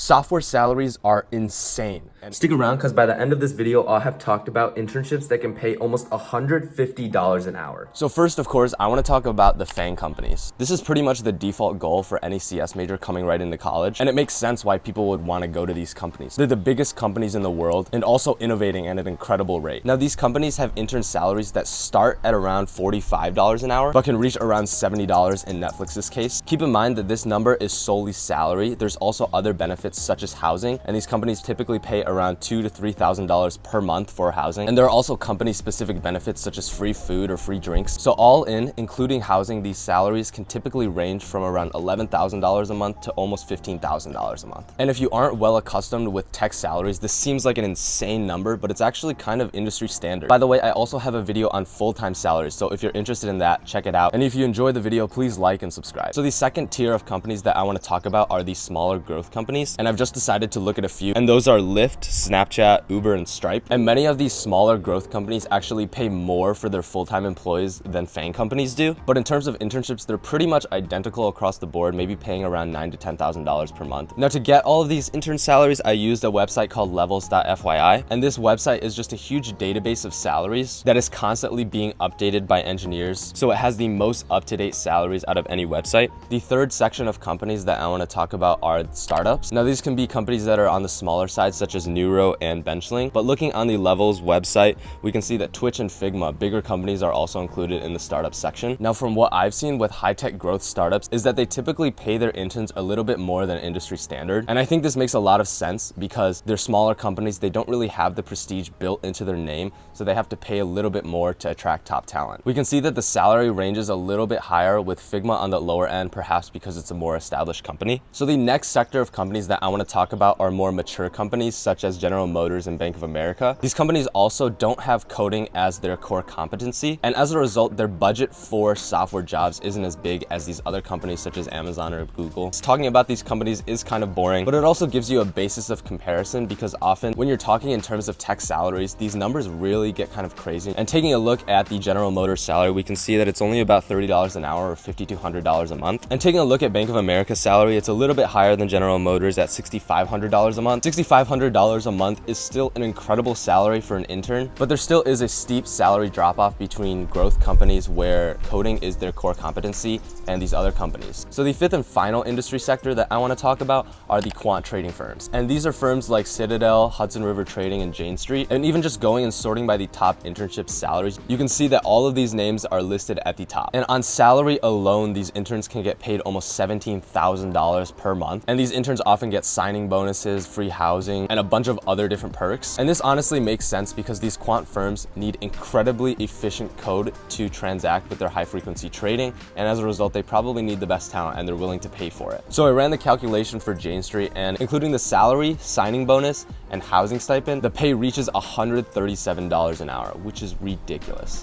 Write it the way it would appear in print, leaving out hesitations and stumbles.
Software salaries are insane. Stick around because by the end of this video, I'll have talked about internships that can pay almost $150 an hour. So first, of course, I want to talk about the FAANG companies. This is pretty much the default goal for any CS major coming right into college, and it makes sense why people would want to go to these companies. They're the biggest companies in the world and also innovating at an incredible rate. Now, these companies have intern salaries that start at around $45 an hour, but can reach around $70 in Netflix's case. Keep in mind that this number is solely salary. There's also other benefits such as housing, and these companies typically pay around $2,000 to $3,000 per month for housing. And there are also company-specific benefits such as free food or free drinks. So all in, including housing, these salaries can typically range from around $11,000 a month to almost $15,000 a month. And if you aren't well accustomed with tech salaries, this seems like an insane number, but it's actually kind of industry standard. By the way, I also have a video on full-time salaries, so if you're interested in that, check it out. And if you enjoyed the video, please like and subscribe. So the second tier of companies that I want to talk about are these smaller growth companies, and I've just decided to look at a few, and those are Lyft, Snapchat, Uber, and Stripe. And many of these smaller growth companies actually pay more for their full-time employees than FAANG companies do. But in terms of internships, they're pretty much identical across the board, maybe paying around $9,000 to $10,000 per month. Now, to get all of these intern salaries, I used a website called levels.fyi, and this website is just a huge database of salaries that is constantly being updated by engineers, so it has the most up-to-date salaries out of any website. The third section of companies that I want to talk about are startups. Now, these can be companies that are on the smaller side, such as Neuro and Benchling, but looking on the Levels website, we can see that Twitch and Figma, bigger companies, are also included in the startup section. Now, from what I've seen with high-tech growth startups is that they typically pay their interns a little bit more than industry standard, and I think this makes a lot of sense because they're smaller companies. They don't really have the prestige built into their name, so they have to pay a little bit more to attract top talent. We can see that the salary ranges a little bit higher with Figma on the lower end, perhaps because it's a more established company. So the next sector of companies that I want to talk about are more mature companies such as General Motors and Bank of America. These companies also don't have coding as their core competency, and as a result, their budget for software jobs isn't as big as these other companies such as Amazon or Google. Talking about these companies is kind of boring, but it also gives you a basis of comparison because often when you're talking in terms of tech salaries, these numbers really get kind of crazy. And taking a look at the General Motors salary, we can see that it's only about $30 an hour or $50 to $100 a month. And taking a look at Bank of America's salary, it's a little bit higher than General Motors at $6,500 a month. $6,500 a month is still an incredible salary for an intern, but there still is a steep salary drop-off between growth companies where coding is their core competency and these other companies. So the fifth and final industry sector that I want to talk about are the quant trading firms. And these are firms like Citadel, Hudson River Trading, and Jane Street. And even just going and sorting by the top internship salaries, you can see that all of these names are listed at the top. And on salary alone, these interns can get paid almost $17,000 per month. And these interns often get signing bonuses, free housing, and a bunch of other different perks. And this honestly makes sense because these quant firms need incredibly efficient code to transact with their high-frequency trading. And as a result, they probably need the best talent and they're willing to pay for it. So I ran the calculation for Jane Street, and including the salary, signing bonus, and housing stipend, the pay reaches $137 an hour, which is ridiculous.